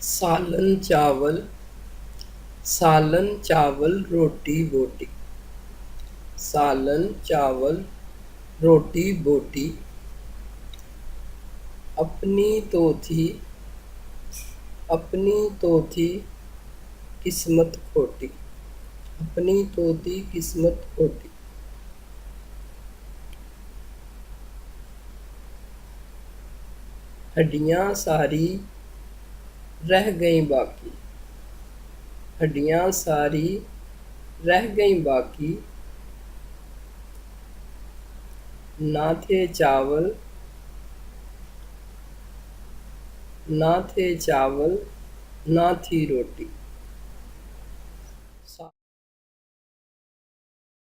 सालन चावल, सालन चावल रोटी बोटी। सालन चावल रोटी बोटी। अपनी तो थी, अपनी तो थी किस्मत खोटी। अपनी तो थी किस्मत खोटी। हड्डियाँ सारी रह गईं बाकी। हड्डियाँ सारी रह गईं बाकी। ना थे चावल, ना थे चावल, ना थी रोटी।